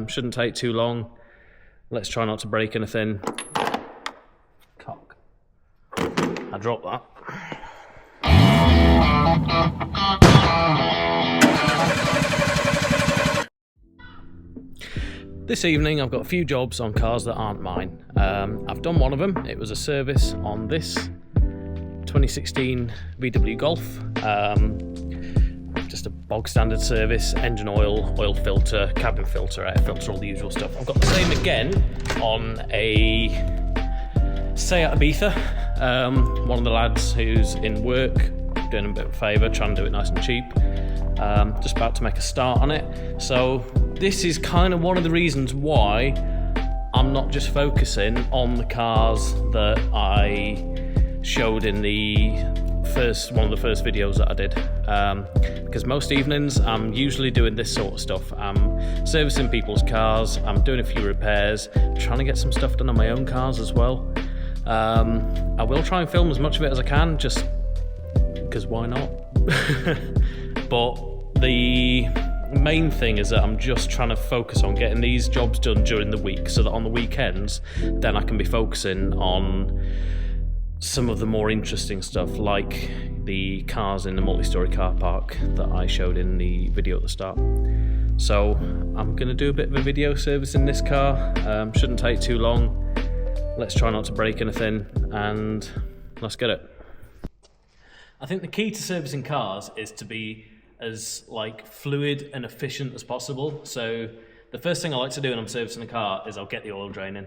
Shouldn't take too long. Let's try not to break anything. Cock. I dropped that. This evening I've got a few jobs on cars that aren't mine. I've done one of them. It was a service on this 2016 VW Golf. Just a bog standard service, engine oil, oil filter, cabin filter, air filter, all the usual stuff. I've got the same again on a Seat Ibiza. One of the lads who's in work, doing him a bit of a favour, trying to do it nice and cheap. Just about to make a start on it. So this is kind of one of the reasons why I'm not just focusing on the cars that I showed in one of the first videos that I did, because most evenings I'm usually doing this sort of stuff. I'm servicing people's cars, I'm doing a few repairs, trying to get some stuff done on my own cars as well. I will try and film as much of it as I can, just because why not? But the main thing is that I'm just trying to focus on getting these jobs done during the week, so that on the weekends then I can be focusing on some of the more interesting stuff, like the cars in the multi-storey car park that I showed in the video at the start. So I'm going to do a bit of a video servicing this car. Shouldn't take too long. Let's try not to break anything and let's get it. I think the key to servicing cars is to be as fluid and efficient as possible. So the first thing I like to do when I'm servicing a car is I'll get the oil drain in.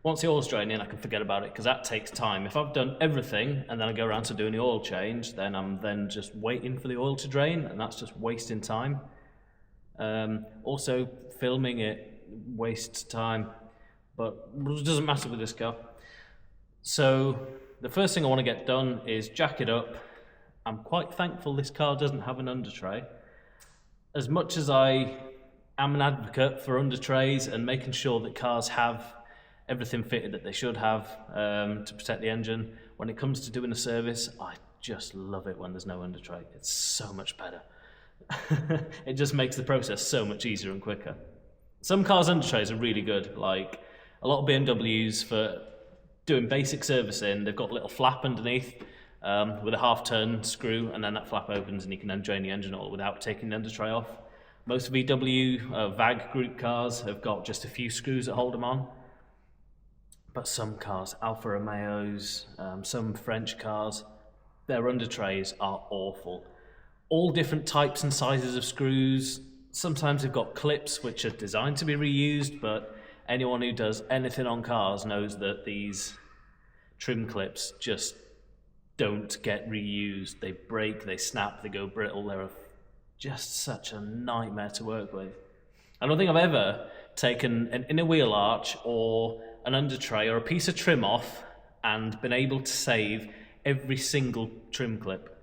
Once the oil's drained in, I can forget about it because that takes time. If I've done everything and then I go around to doing the oil change, then I'm then just waiting for the oil to drain, and that's just wasting time. Also, filming it wastes time, but it doesn't matter with this car. So the first thing I want to get done is jack it up. I'm quite thankful this car doesn't have an under tray. As much as I am an advocate for under trays and making sure that cars have everything fitted that they should have to protect the engine, when it comes to doing a service, I just love it when there's no under tray. It's so much better. It just makes the process so much easier and quicker. Some cars' under trays are really good, like a lot of BMWs for doing basic servicing. They've got a little flap underneath with a half-turn screw, and then that flap opens and you can then drain the engine oil without taking the under tray off. Most VW VAG group cars have got just a few screws that hold them on. But some cars, Alfa Romeos, some French cars, their under trays are awful. All different types and sizes of screws. Sometimes they've got clips which are designed to be reused, but anyone who does anything on cars knows that these trim clips just don't get reused. They break, they snap, they go brittle. They're just such a nightmare to work with. I don't think I've ever taken an inner wheel arch or an under tray or a piece of trim off and been able to save every single trim clip.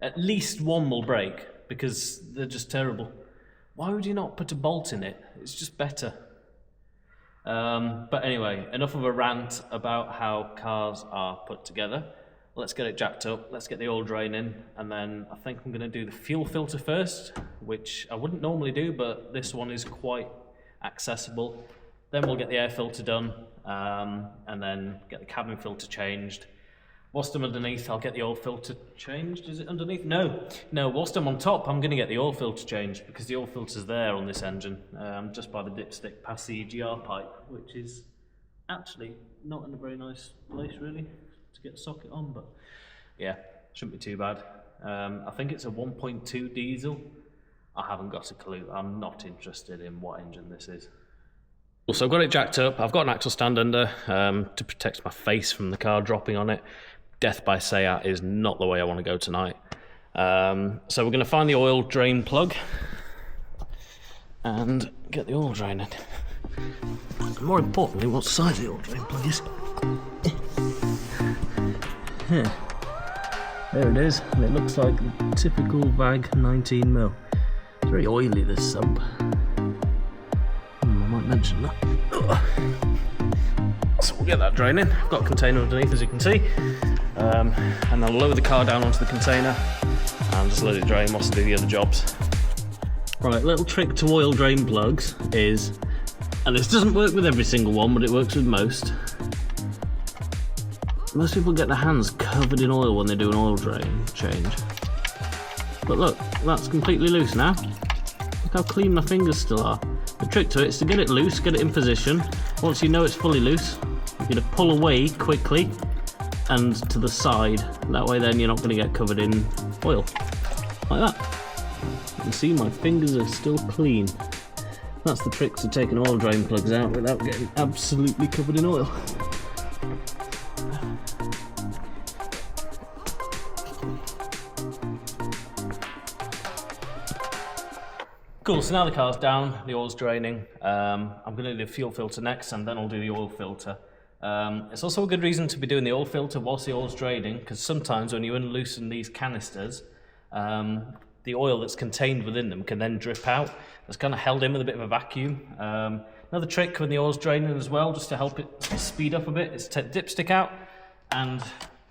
At least one will break because they're just terrible. Why would you not put a bolt in it? It's just better. But anyway, enough of a rant about how cars are put together. Let's get it jacked up, let's get the oil drain in, and then I think I'm going to do the fuel filter first, which I wouldn't normally do, but this one is quite accessible. Then we'll get the air filter done, and then get the cabin filter changed. Whilst I'm underneath, I'll get the oil filter changed. Is it underneath? No, whilst I'm on top, I'm going to get the oil filter changed, because the oil filter's there on this engine, just by the dipstick past the EGR pipe, which is actually not in a very nice place, really, to get the socket on, but yeah, shouldn't be too bad. I think it's a 1.2 diesel. I haven't got a clue. I'm not interested in what engine this is. So I've got it jacked up. I've got an axle stand under to protect my face from the car dropping on it. Death by Seat is not the way I want to go tonight. So we're going to find the oil drain plug and get the oil draining. More importantly, what size the oil drain plug is. There it is, and it looks like a typical VAG 19mm. It's very oily, this sub. I might mention that. So we'll get that draining. I've got a container underneath, as you can see, and I'll lower the car down onto the container and just let it drain whilst I do the other jobs. Right, little trick to oil drain plugs is, and this doesn't work with every single one, but it works with most. Most people get their hands covered in oil when they do an oil drain change. But look, that's completely loose now. Look how clean my fingers still are. The trick to it is to get it loose, get it in position. Once you know it's fully loose, you're going to pull away quickly and to the side. That way then you're not going to get covered in oil. Like that. You can see my fingers are still clean. That's the trick to taking oil drain plugs out without getting absolutely covered in oil. Cool, so now the car's down, the oil's draining. I'm going to do the fuel filter next and then I'll do the oil filter. It's also a good reason to be doing the oil filter whilst the oil's draining, because sometimes when you unloosen these canisters, the oil that's contained within them can then drip out. It's kind of held in with a bit of a vacuum. Another trick when the oil's draining as well, just to help it speed up a bit, is to take the dipstick out and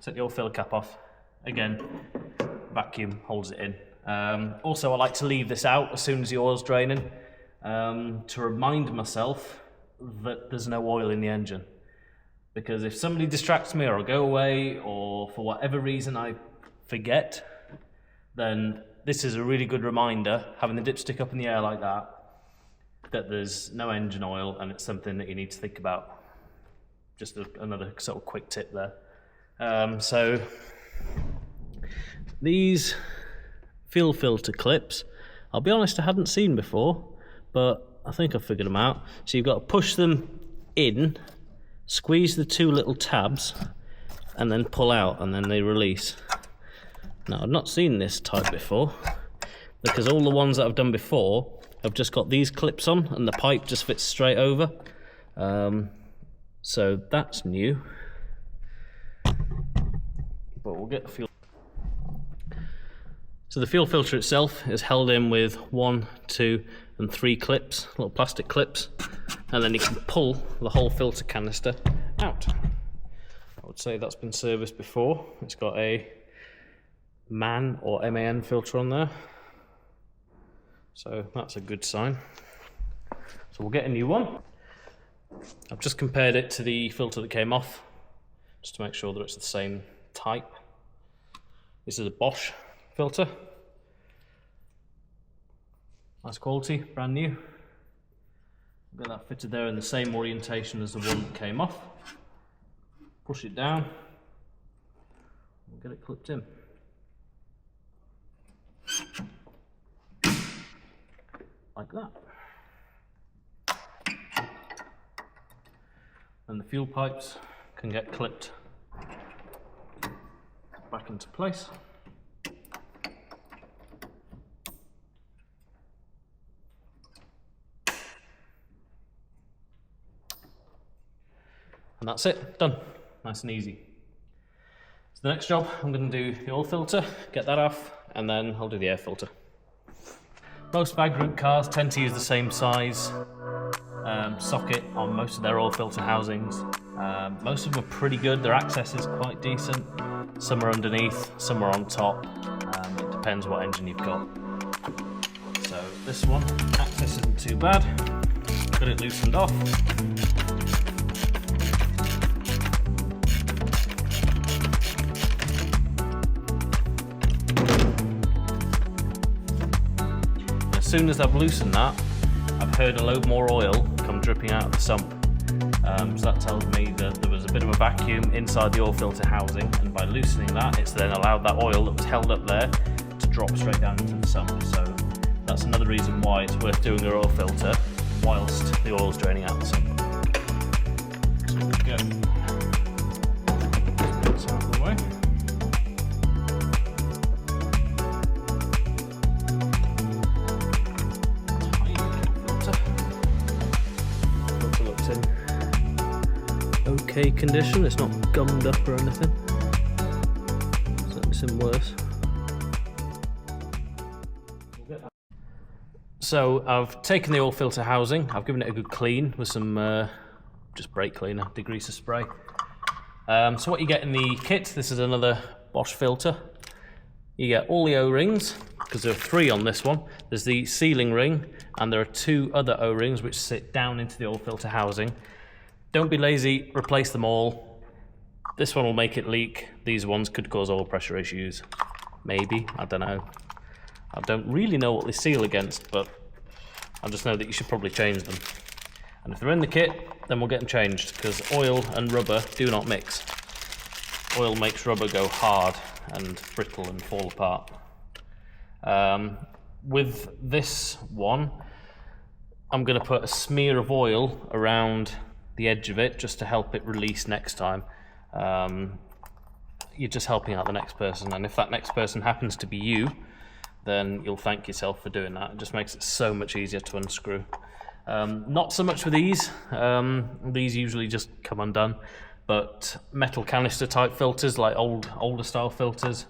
take the oil filler cap off. Again, vacuum holds it in. Also, I like to leave this out as soon as the oil's draining to remind myself that there's no oil in the engine. Because if somebody distracts me or I go away or for whatever reason I forget, then this is a really good reminder, having the dipstick up in the air like that, that there's no engine oil and it's something that you need to think about. Just another sort of quick tip there. So these fuel filter clips, I'll be honest, I hadn't seen before, but I think I've figured them out. So you've got to push them in, squeeze the two little tabs, and then pull out, and then they release. Now, I've not seen this type before, because all the ones that I've done before have just got these clips on, and the pipe just fits straight over. So that's new. But we'll get the fuel. So the fuel filter itself is held in with 1, 2, and 3 clips, little plastic clips, and then you can pull the whole filter canister out. I would say that's been serviced before. It's got a MAN or MAN filter on there, so that's a good sign. So we'll get a new one. I've just compared it to the filter that came off, just to make sure that it's the same type. This is a Bosch filter. Nice quality, brand new. Get that fitted there in the same orientation as the one that came off. Push it down. We'll get it clipped in. Like that. And the fuel pipes can get clipped back into place. And that's it, done. Nice and easy. So the next job, I'm going to do the oil filter, get that off, and then I'll do the air filter. Most bag group cars tend to use the same size socket on most of their oil filter housings. Most of them are pretty good, their access is quite decent. Some are underneath, some are on top. It depends what engine you've got. So this one, access isn't too bad. Got it loosened off. As soon as I've loosened that, I've heard a load more oil come dripping out of the sump. So that tells me that there was a bit of a vacuum inside the oil filter housing, and by loosening that, it's then allowed that oil that was held up there to drop straight down into the sump. So that's another reason why it's worth doing your oil filter whilst the oil's draining out the sump. So there we go. That's out of the way. Okay condition, it's not gummed up or anything. Certainly some worse. So I've taken the oil filter housing, I've given it a good clean with some just brake cleaner, degreaser spray. So what you get in the kit, this is another Bosch filter. You get all the O-rings, because there are 3 on this one. There's the sealing ring, and there are 2 other O-rings which sit down into the oil filter housing. Don't be lazy, replace them all. This one will make it leak. These ones could cause oil pressure issues. Maybe, I don't know. I don't really know what they seal against, but I just know that you should probably change them. And if they're in the kit, then we'll get them changed, because oil and rubber do not mix. Oil makes rubber go hard and brittle and fall apart. With this one, I'm going to put a smear of oil around the edge of it just to help it release next time. You're just helping out the next person, and if that next person happens to be you, then you'll thank yourself for doing that. It just makes it so much easier to unscrew. Not so much with these. These usually just come undone, but metal canister type filters, like older style filters.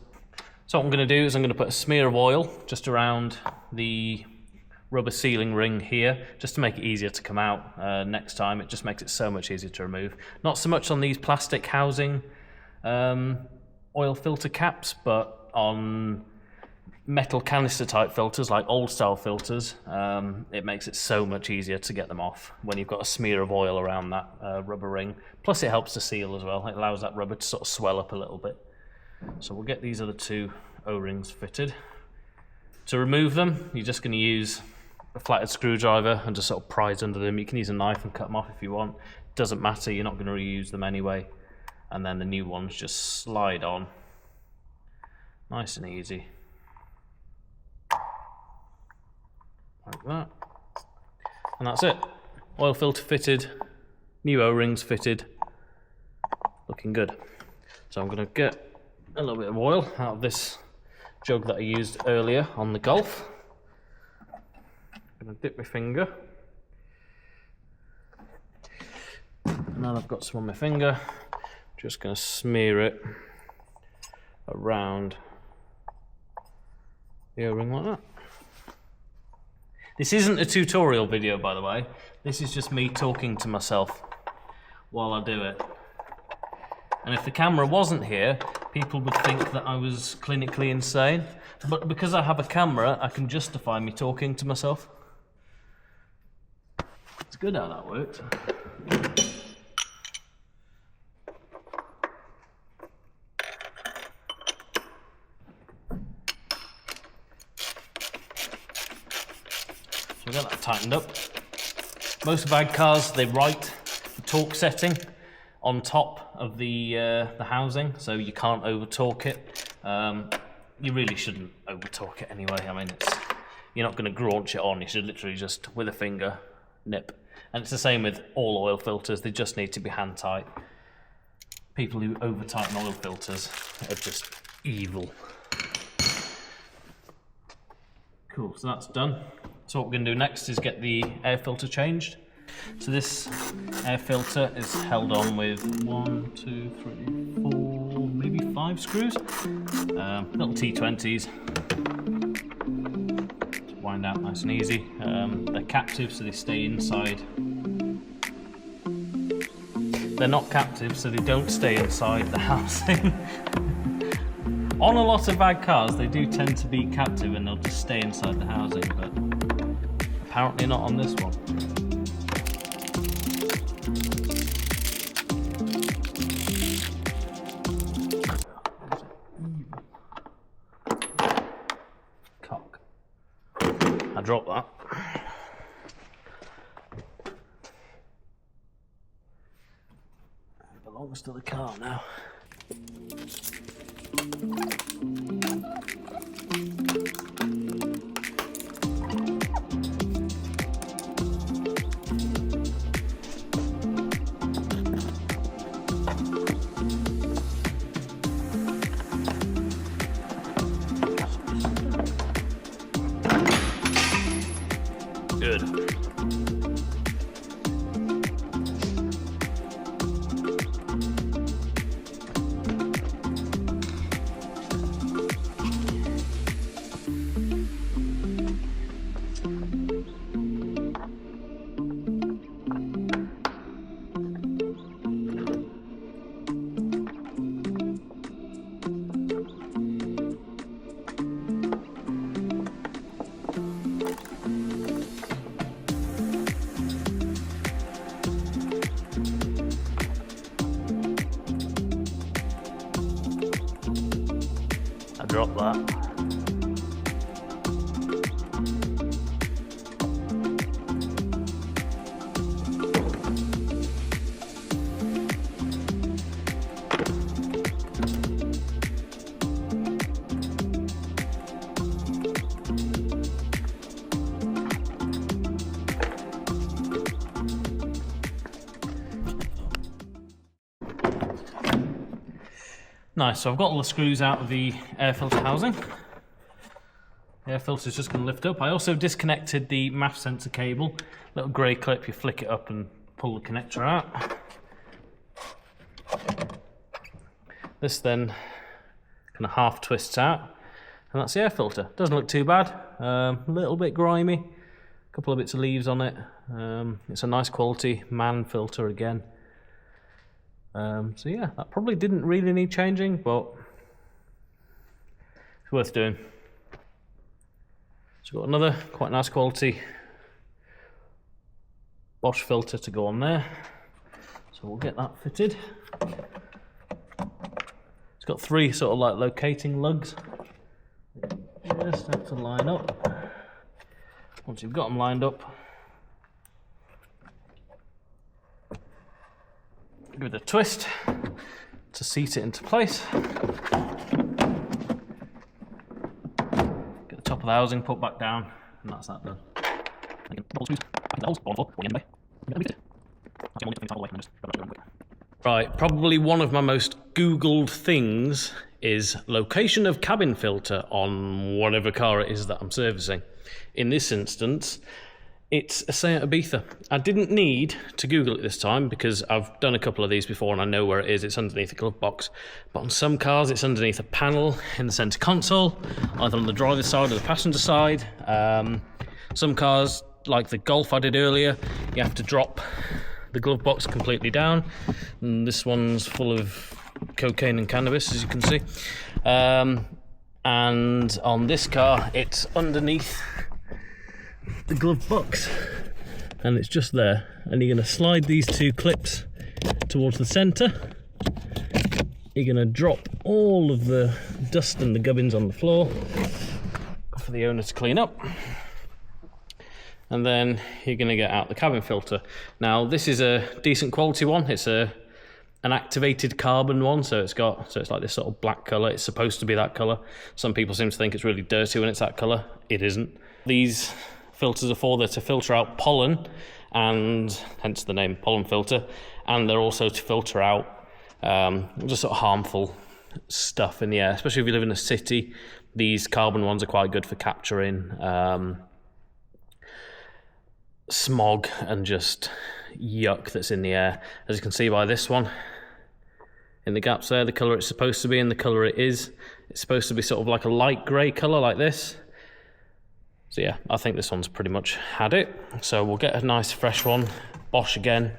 So what I'm going to do is I'm going to put a smear of oil just around the rubber sealing ring here, just to make it easier to come out next time. It just makes it so much easier to remove. Not so much on these plastic housing oil filter caps, but on metal canister type filters, like old style filters, it makes it so much easier to get them off when you've got a smear of oil around that rubber ring. Plus it helps to seal as well. It allows that rubber to sort of swell up a little bit. So we'll get these other 2 O-rings fitted. To remove them, you're just going to use a flathead screwdriver and just sort of prise under them. You can use a knife and cut them off if you want. Doesn't matter, you're not going to reuse them anyway. And then the new ones just slide on. Nice and easy. Like that. And that's it. Oil filter fitted, new O-rings fitted. Looking good. So I'm going to get a little bit of oil out of this jug that I used earlier on the Golf. I'm going to dip my finger. Now I've got some on my finger, just going to smear it around the O-ring like that. This isn't a tutorial video, by the way. This is just me talking to myself while I do it. And if the camera wasn't here, people would think that I was clinically insane. But because I have a camera, I can justify me talking to myself. It's good how that worked. So we got that tightened up. Most bag cars, they write the torque setting on top of the housing, so you can't over torque it. You really shouldn't over torque it anyway. I mean, you're not going to graunch it on. You should literally just, with a finger, nip. And it's the same with all oil filters. They just need to be hand tight. People who over tighten oil filters are just evil. Cool, so that's done. So what we're going to do next is get the air filter changed. So this air filter is held on with 1, 2, 3, 4, maybe 5 screws. Little T20s. Just wind out nice and easy. They're captive, so they stay inside. They're not captive, so they don't stay inside the housing. On a lot of bag cars, they do tend to be captive and they'll just stay inside the housing, but apparently not on this one. Cock. I dropped that. It belongs to the car now. Good. drop that. Nice, so I've got all the screws out of the air filter housing. The air filter is just going to lift up. I also disconnected the MAF sensor cable. Little grey clip, you flick it up and pull the connector out. This then kind of half twists out, and that's the air filter. Doesn't look too bad, a little bit grimy, a couple of bits of leaves on it. It's a nice quality MAN filter again. So yeah, that probably didn't really need changing, but it's worth doing. So got another quite nice quality Bosch filter to go on there. So we'll get that fitted. It's got 3 sort of like locating lugs. You just have to line up. Once you've got them lined up, give it a twist to seat it into place. Get the top of the housing put back down, and that's that done. Right, probably one of my most Googled things is location of cabin filter on whatever car it is that I'm servicing. In this instance, it's a Seat Ibiza. I didn't need to Google it this time because I've done a couple of these before and I know where it is. It's underneath a glove box. But on some cars, it's underneath a panel in the centre console, either on the driver's side or the passenger side. Some cars, like the Golf I did earlier, you have to drop the glove box completely down. And this one's full of cocaine and cannabis, as you can see. And on this car, it's underneath the glove box, and it's just there. And you're going to slide these 2 clips towards the centre. You're going to drop all of the dust and the gubbins on the floor for the owner to clean up, and then you're going to get out the cabin filter. Now this is a decent quality one. It's an activated carbon one, so it's like this sort of black colour. It's supposed to be that colour. Some people seem to think it's really dirty when it's that colour. It isn't. These filters are for there to filter out pollen, and hence the name pollen filter, and they're also to filter out just sort of harmful stuff in the air, especially if you live in a city. These carbon ones are quite good for capturing smog and just yuck that's in the air. As you can see by this one, in the gaps there, the colour it's supposed to be and the colour it is. It's supposed to be sort of like a light grey colour like this. So yeah, I think this one's pretty much had it. So we'll get a nice fresh one, Bosch again,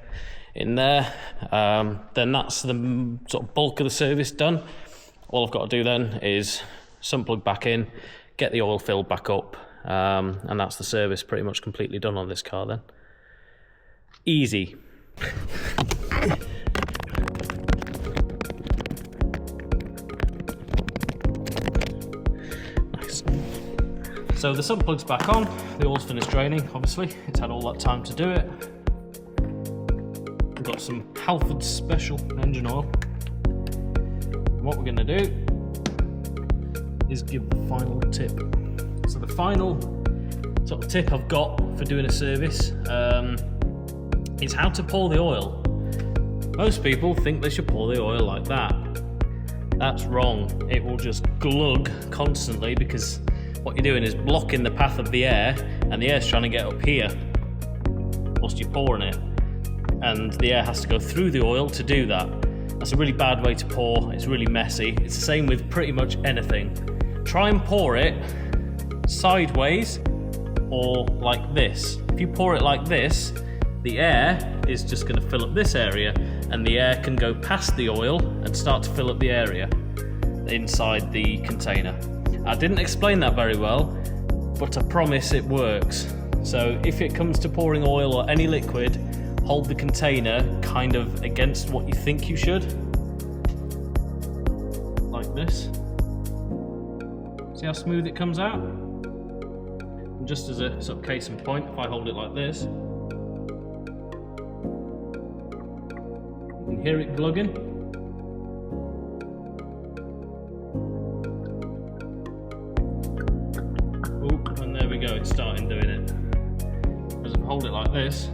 in there. Then that's the sort of bulk of the service done. All I've got to do then is sump plug back in, get the oil filled back up, and that's the service pretty much completely done on this car then. Easy. Nice. So the sump plug's back on, the oil's finished draining, obviously. It's had all that time to do it. We've got some Halford Special engine oil. And what we're going to do is give the final tip. So the final sort of tip I've got for doing a service is how to pour the oil. Most people think they should pour the oil like that. That's wrong. It will just glug constantly because what you're doing is blocking the path of the air, and the air's trying to get up here whilst you're pouring it, and the air has to go through the oil to do that. That's a really bad way to pour. It's really messy. It's the same with pretty much anything. Try and pour it sideways or like this. If you pour it like this, the air is just going to fill up this area, and the air can go past the oil and start to fill up the area inside the container. I didn't explain that very well, but I promise it works. So if it comes to pouring oil or any liquid, hold the container kind of against what you think you should, like this. See how smooth it comes out? And just as a sort of case in point, if I hold it like this, you can hear it glugging. Oh, and there we go, it's starting doing it. As I hold it like this,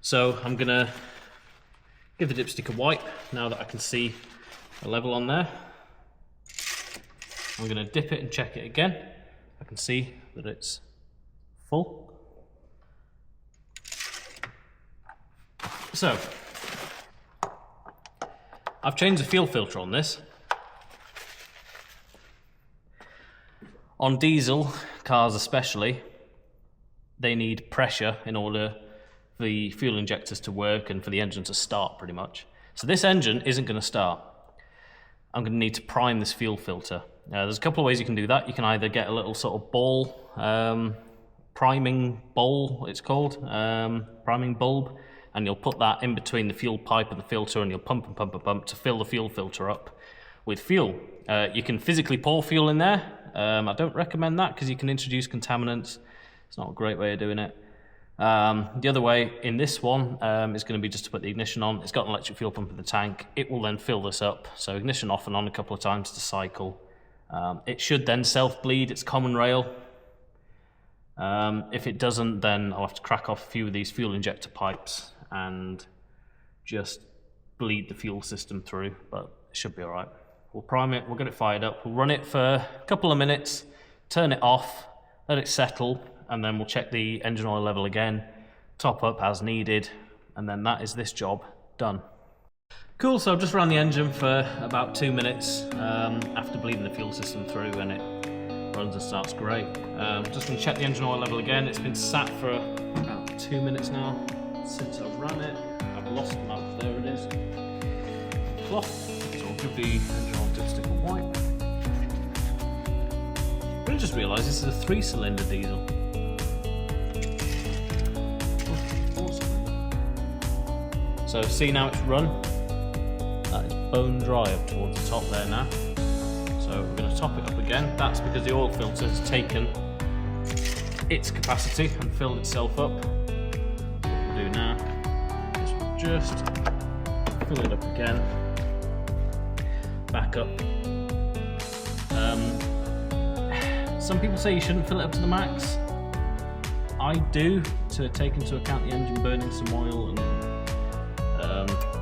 so I'm going to give the dipstick a wipe now that I can see a level on there. I'm going to dip it and check it again. I can see that it's full. So, I've changed the fuel filter on this. On diesel cars especially, they need pressure in order for the fuel injectors to work and for the engine to start pretty much. So this engine isn't going to start. I'm going to need to prime this fuel filter. There's a couple of ways you can do that. You can either get a little sort of ball, priming bowl it's called, priming bulb, and you'll put that in between the fuel pipe and the filter, and you'll pump and pump and pump to fill the fuel filter up with fuel. You can physically pour fuel in there. I don't recommend that because you can introduce contaminants. It's not a great way of doing it. The other way in this one is going to be just to put the ignition on. It's got an electric fuel pump in the tank. It will then fill this up. So ignition off and on a couple of times to cycle. It should then self-bleed. It's common rail. If it doesn't, then I'll have to crack off a few of these fuel injector pipes and just bleed the fuel system through, but it should be all right. We'll prime it, we'll get it fired up, we'll run it for a couple of minutes, turn it off, let it settle, and then we'll check the engine oil level again, top up as needed, and then that is this job done. Cool, so I've just ran the engine for about 2 minutes after bleeding the fuel system through, and it runs and starts great. Just going to check the engine oil level again. It's been sat for about 2 minutes now since I've ran it. I've lost the map, there it is. Cloth, so I'll give the engine oil dipstick a wipe. I just realised this is a 3-cylinder diesel. So see now it's run. That is bone dry up towards the top there now. So we're going to top it up again. That's because the oil filter has taken its capacity and filled itself up. What we'll do now is we'll just fill it up again. Back up. Some people say you shouldn't fill it up to the max. I do, to take into account the engine burning some oil and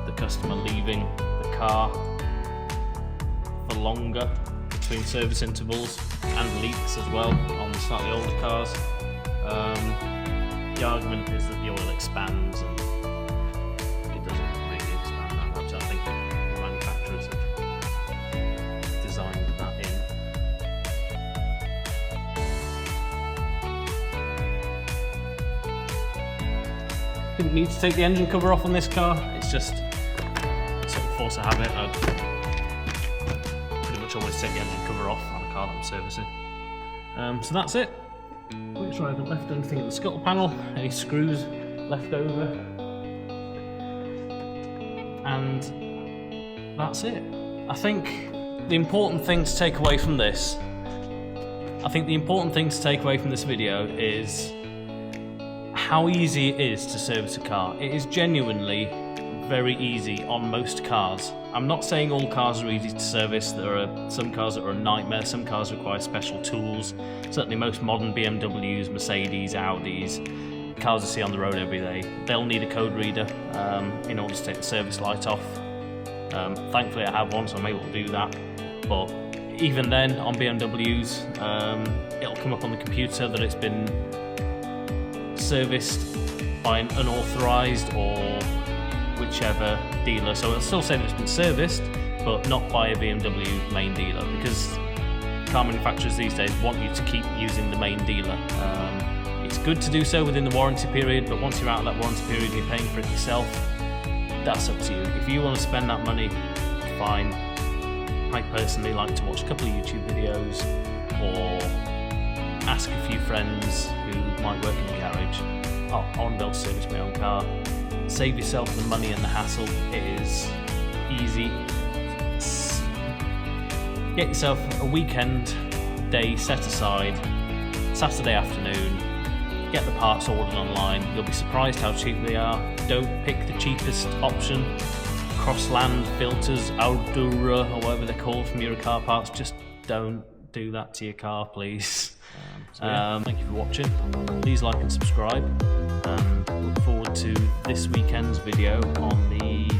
the customer leaving the car for longer between service intervals and leaks as well on slightly older cars. The argument is that the oil expands, and it doesn't really expand that much. I think the manufacturers have designed that in. Didn't need to take the engine cover off on this car. It's just sort of force of habit. I'd pretty much always take the engine cover off on a car that I'm servicing. So that's it. Make sure I haven't left anything in the scuttle panel, any screws left over, and that's it. I think the important thing to take away from this, video is how easy it is to service a car. It is genuinely very easy on most cars. I'm not saying all cars are easy to service. There are some cars that are a nightmare, some cars require special tools. Certainly most modern BMWs, Mercedes, Audis, cars you see on the road every day, they'll need a code reader in order to take the service light off. Thankfully I have one, so I'm able to do that. But even then, on BMWs, it'll come up on the computer that it's been serviced by an unauthorised or whichever dealer, so it'll still say that it's been serviced, but not by a BMW main dealer, because car manufacturers these days want you to keep using the main dealer. It's good to do so within the warranty period, but once you're out of that warranty period and you're paying for it yourself, that's up to you. If you want to spend that money, fine. I personally like to watch a couple of YouTube videos or ask a few friends who might work in the garage. Oh, I want to be able to service my own car. Save yourself the money and the hassle. It is easy. Get yourself a weekend day set aside, Saturday afternoon, get the parts ordered online. You'll be surprised how cheap they are. Don't pick the cheapest option. Crossland filters, Aldura, or whatever they're called from Eurocar parts. Just don't do that to your car, please. Thank you for watching. Please like and subscribe, and look forward to this weekend's video on the